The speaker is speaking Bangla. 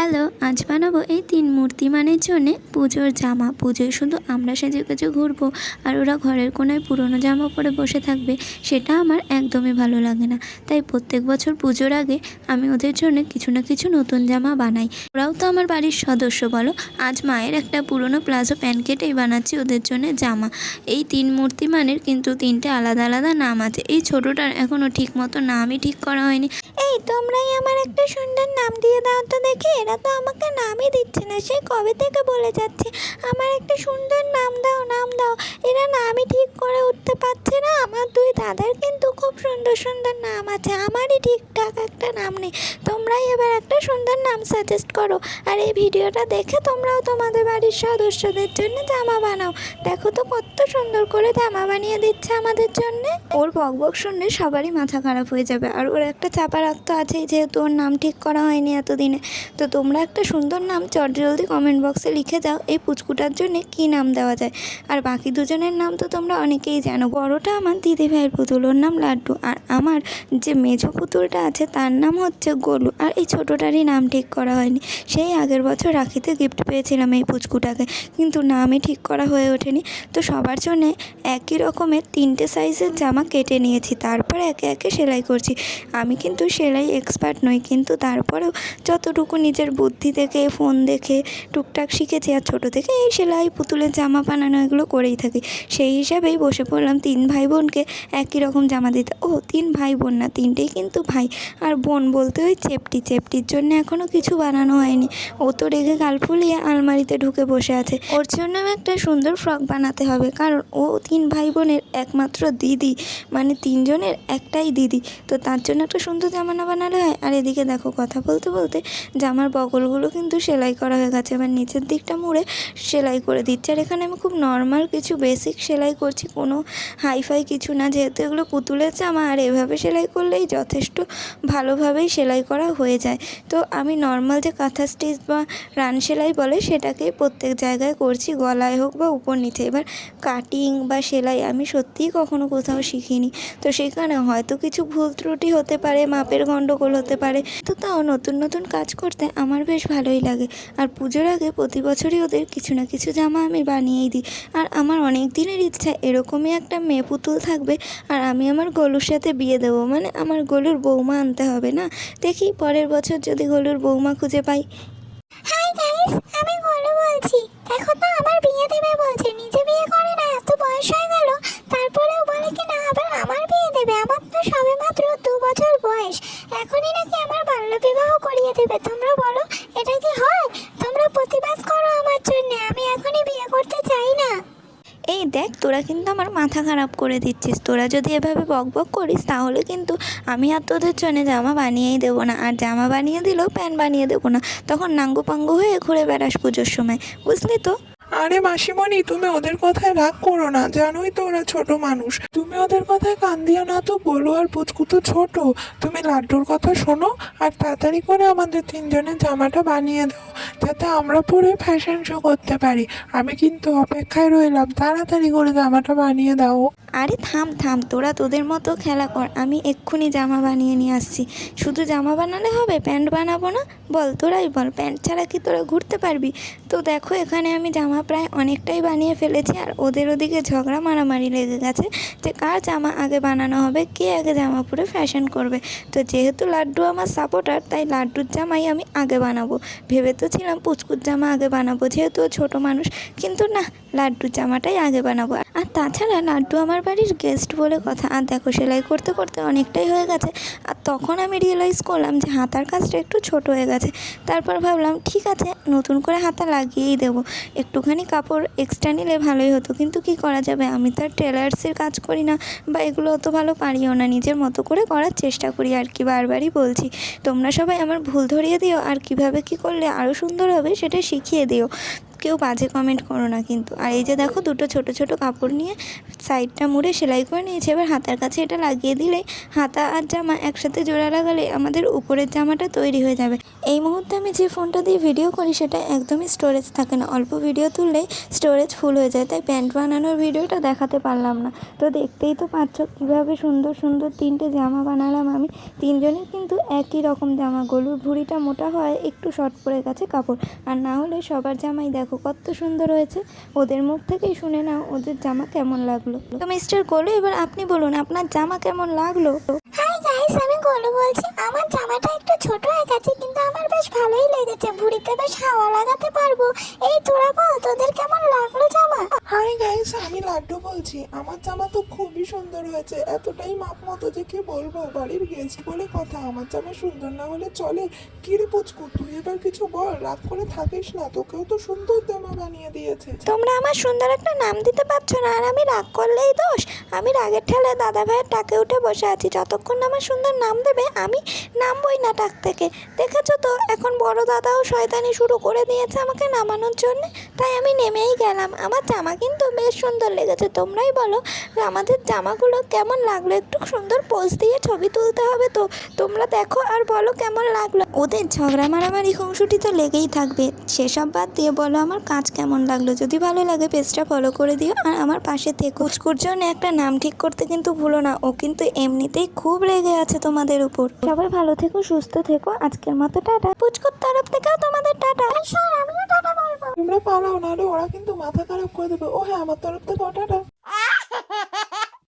হ্যালো, আজ বানাবো এই 3 মূর্তিমানের জন্যে পুজোর জামা। পুজোয় শুধু আমরা সেজেগুজে ঘুরবো আর ওরা ঘরের কোনায় পুরনো জামা পরে বসে থাকবে, সেটা আমার একদমই ভালো লাগে না। তাই প্রত্যেক বছর পুজোর আগে আমি ওদের জন্য কিছু না কিছু নতুন জামা বানাই। ওরাও তো আমার বাড়ির সদস্য বলো। আজ মায়ের একটা পুরনো প্লাজো প্যান্ট কেটেই বানাচ্ছি ওদের জন্য জামা। এই 3 মূর্তিমানের কিন্তু 3টে আলাদা আলাদা নাম আছে। এই ছোটোটার এখনও ঠিক মতো নামই ঠিক করা হয়নি। এই তোমরাই আমার একটা সুন্দর নাম দিয়ে দাও তো দেখি। এরা তো আমাকে নামই দিচ্ছে না, সেই কবে থেকে বলে যাচ্ছে আমার একটা সুন্দর নাম দাও নাম দাও। এরা নামই ঠিক করে উঠতে পারছে না। আমার 2 দাদার কিন্তু খুব সুন্দর সুন্দর নাম আছে, আমারই ঠিকঠাক একটা নাম নেই। তোমরাই এবার একটা সুন্দর নাম সাজেস্ট করো। আর এই ভিডিওটা দেখে তোমরাও তোমাদের বাড়ির সদস্যদের জন্য জামা বানাও। দেখো তো কত সুন্দর করে জামা বানিয়ে দিচ্ছে আমাদের জন্যে। ওর বকবক শুনলে সবারই মাথা খারাপ হয়ে যাবে। আর ওর একটা চাপা রাখতে আছেই, যেহেতু ওর নাম ঠিক করা হয়নি এতদিনে। তো তোমরা একটা সুন্দর নাম চটজলদি কমেন্ট বক্সে লিখে যাও এই পুচকুটার জন্য কী নাম দেওয়া যায়। আর বাকি দুজনের নাম তো তোমরা অনেকেই জানো। বড়টা আমার দিদিভাইয়ের পুতুল, ওর নাম লাড্ডু। আর আমার যে মেজো পুতুলটা আছে তার নাম হচ্ছে গোলু। আর এই ছোটোটারই নাম ঠিক করা হয়নি। সেই আগের বছর রাখিতে গিফট পেয়েছিলাম এই পুচকুটাকে, কিন্তু নামই ঠিক করা হয়ে ওঠেনি। তো সবার জন্যে একই রকমের 3টে সাইজের জামা কেটে নিয়েছি, তারপর একে একে সেলাই করছি। আমি কিন্তু সেলাই এক্সপার্ট নই, কিন্তু তারপরেও যতটুকু নিজের বুদ্ধি থেকে ফোন দেখে টুকটাক শিখেছি। আর ছোটো থেকে এই সেলাই পুতুলের জামা বানানো এগুলো করেই থাকি। সেই হিসাবেই বসে পড়লাম 3 ভাই বোনকে একই রকম জামা দিতে। 3 ভাই বোন না, 3টেই কিন্তু ভাই। আর বোন বলতে ওই চেপটির জন্য এখনও কিছু বানানো হয়নি। ও তো রেগে গাল ফুলিয়ে আলমারিতে ঢুকে বসে আছে। ওর জন্যও একটা সুন্দর ফ্রক বানাতে হবে, কারণ ও 3 ভাই বোনের একমাত্র দিদি, মানে 3 জনের একটাই দিদি। তো তার জন্য একটা সুন্দর জামা না বানালে হয়। আর এদিকে দেখো, কথা বলতে বলতে জামার বগলগুলো কিন্তু সেলাই করা হয়ে গেছে। এবার নিচের দিকটা মুড়ে সেলাই করে দিচ্ছি। আর এখানে আমি খুব নর্মাল কিছু বেসিক সেলাই করছি, কোনো হাইফাই কিছু না, যেহেতু এগুলো পুতুলের জামা। আর এভাবে সেলাই করলেই যথেষ্ট ভালোভাবেই সেলাই করা হয়ে যায়। তো আমি নর্মাল যে কাঁথা স্টিচ বা রান সেলাই বলে সেটাকেই প্রত্যেক জায়গায় করছি, গলায় হোক বা উপর নিচে। এবার কাটিং বা সেলাই আমি সত্যিই কখনো কোথাও শিখিনি। তো সেখানে হয়তো কিছু ভুল ত্রুটি হতে পারে, মাপের গণ্ডগোল হতে পারে। তো তাও নতুন নতুন কাজ করতে আমার বেশ ভালোই লাগে। আর পুজোর আগে প্রতি বছরই ওদের কিছু না কিছু জামা আমি বানিয়েই দিই। আর আমার অনেক দিনের ইচ্ছা এরকমই একটা মেয়ে পুতুল থাকবে, আর আমি আমার গোলুর সাথে বিয়ে দেবো। মানে আমার গোলুর বৌমা আনতে হবে না। দেখি পরের বছর যদি গোলুর বৌমা খুঁজে পাই। হাই গাইস, আমি গোলু বলছি। দেখো তো আমার বিয়ে দেবে বলছে, নিজে বিয়ে করে না, এত বয়স হয়ে গেল তারপরেও বলে কি না আবার আমার বিয়ে দেবে। আমার তো সবে মাত্র 2 বছর বয়স, এখনই নাকি আমার বাল্যবিবাহ করিয়ে দেবে। তোমরা বলো এটা কি হয়? তোমরা প্রতিবাদ করো আমার জন্য, আমি এখনই বিয়ে করতে চাই না। এই দেখ, তোরা কিন্তু আমার মাথা খারাপ করে দিচ্ছিস। তোরা যদি এভাবে বকবক করিস তাহলে কিন্তু আমি আর তোদের জন্য জামা বানিয়েই দেবো না। আর জামা বানিয়ে দিলেও প্যান্ট বানিয়ে দেবো না, তখন নাঙ্গু পাঙ্গু হয়ে ঘুরে বেড়াস পুজোর সময়, বুঝলি তো? আরে মাসিমণি, তুমি ওদের কথায় রাগ করো না, জানোই তো ওরা ছোট মানুষ। তুমি ওদের কথায় কান দিও না তো। বলো আর পুচকু তো ছোট। তুমি লাড্ডুর কথা শোনো আর তাড়াতাড়ি করে আমাদের 3 জনের জামাটা বানিয়ে দাও, যাতে আমরা পরে ফ্যাশন শো করতে পারি। আমি কিন্তু অপেক্ষায় রইলাম, তাড়াতাড়ি করে জামাটা বানিয়ে দাও। আরে থাম থাম, তোরা তোদের মতো খেলা কর, আমি এক্ষুনি জামা বানিয়ে নিয়ে আসছি। শুধু জামা বানালে হবে, প্যান্ট বানাবো না? বল, তোরাই বল, প্যান্ট ছাড়া কি তোরা ঘুরতে পারবি? তো দেখো, এখানে আমি জামা প্রায় অনেকটাই বানিয়ে ফেলেছি। আর ওদের ওদিকে ঝগড়া মারামারি লেগে গেছে যে কার জামা আগে বানানো হবে, কে আগে জামা পরে ফ্যাশন করবে। তো যেহেতু লাড্ডু আমার সাপোর্টার, তাই লাড্ডুর জামাই আমি আগে বানাবো। ভেবে তো ছিলাম পুচকুর জামা আগে বানাবো, যেহেতু ও ছোটো মানুষ, কিন্তু না, লাড্ডুর জামাটাই আগে বানাবো। আর তাছাড়া লাড্ডু আমার বাড়ির গেস্ট বলে কথা। আর দেখো, সেলাই করতে করতে অনেকটাই হয়ে গেছে। আর তখন আমি রিয়েলাইজ করলাম যে হাতার কাজটা একটু ছোট হয়ে গেছে। তারপর ভাবলাম ঠিক আছে, নতুন করে হাতা লাগিয়েই দেবো। একটুখানি কাপড় এক্সট্রা নিলে ভালোই হতো, কিন্তু কি করা যাবে, আমি তো আর টেলার্সের কাজ করি না, বা এগুলো অত ভালো পারিও না। নিজের মতো করে করার চেষ্টা করি আর কি। বারবারই বলছি, তোমরা সবাই আমার ভুল ধরিয়ে দিও, আর কিভাবে কি করলে আরও সুন্দর হবে সেটা শিখিয়ে দিও। কেউ বাজে কমেন্ট করো না কিন্তু। আর এই যে দেখো, দুটো ছোট ছোট কাপড় নিয়ে সাইডটা মুড়ে সেলাই করে নিয়েছি। এবার হাতার কাছে এটা লাগিয়ে দিলেই হাতা আর জামা একসাথে জোড়া লাগালে আমাদের উপরের জামাটা তৈরি হয়ে যাবে। এই মুহূর্তে আমি যে ফোনটা দিয়ে ভিডিও করি সেটা একদমই স্টোরেজ থাকে না, অল্প ভিডিও তুললেই স্টোরেজ ফুল হয়ে যায়, তাই প্যান্ট বানানোর ভিডিওটা দেখাতে পারলাম না। তো দেখতেই তো পাচ্ছ কীভাবে সুন্দর সুন্দর 3টে জামা বানালাম আমি। 3জনের কিন্তু একই রকম জামা, গলুর ভুঁড়িটা মোটা হয়, একটু শর্ট পড়ে গেছে কাপড়, আর না হলে সবার জামাই দেখো কত সুন্দর হয়েছে। ওদের মুখ থেকেই শুনে নাও ওদের জামা কেমন লাগলো। তো মিস্টার গোলু, এবার আপনি বলুন আপনার জামা কেমন লাগলো। হাই গাইস, আমি গোলু বলছি। আমার জামাটা একটু ছোট হয়ে গেছে কিন্তু আমার বেশ ভালোই লেগেছে, ভুঁড়িতে বেশ হাওয়া লাগাতে পারবো। এই তোরা বল, তোদের কেমন লাগলো জামা? হাই গাইস, আমি লাড্ডু বলছি। আমার জামা তো খুবই সুন্দর হয়েছে, এতটাই মাপ মতো যে কি বলবো, বাড়ির গেছি বলে কথা। আমার জামা সুন্দর না হলে চলে? কি রে পুচকু, তুই এবার কিছু বল, রাগ করে থাকিস না, তোকেও তো সুন্দর জামা বানিয়ে দিয়েছে। তোমরা আমার সুন্দর একটা নাম দিতে পারছো না, আর আমি রাগ করলেই দোষ? আমি রাগের ঠেলায় দাদা ভাইয়ের টাকে উঠে বসে আছি, যতক্ষণ না আমার সুন্দর নাম দেবে আমি নামবই না টাক থেকে। দেখেছো তো এখন বড় দাদাও শয়তানি শুরু করে দিয়েছে আমাকে নামানোর জন্য, তাই আমি নেমেই গেলাম। আমার জামা কিন্তু বেশ সুন্দর লেগেছে, তোমরাই বলো আমাদের জামাগুলো কেমন লাগলো। একটু সুন্দর পোজ দিয়ে ছবি তুলতে হবে, তো তোমরা দেখো আর বলো কেমন লাগলো। ওদের ঝগড়া মারামারি খুনসুটি তো লেগেই থাকবে, সেসব বাদ দিয়ে বলো আমার কাজ কেমন লাগলো। যদি ভালো লাগে পেজটা ফলো করে দিও আর আমার পাশে থেকো। পুচকুর জন্য একটা নাম ঠিক করতে কিন্তু ভুলো না, ও কিন্তু এমনিতেই খুব রেগে আছে তোমাদের উপর। সবাই ভালো থেকো, সুস্থ থেকো, আজকের মতো টাটা। পুচকুর তরফ থেকেও তোমাদের টাটা। আমিও টাটা বলবো। তোমরা পালাও, নাহলে ওরা কিন্তু মাথা খারাপ করে দেবে। ও হ্যাঁ, আমার তরফ থেকে টাটা।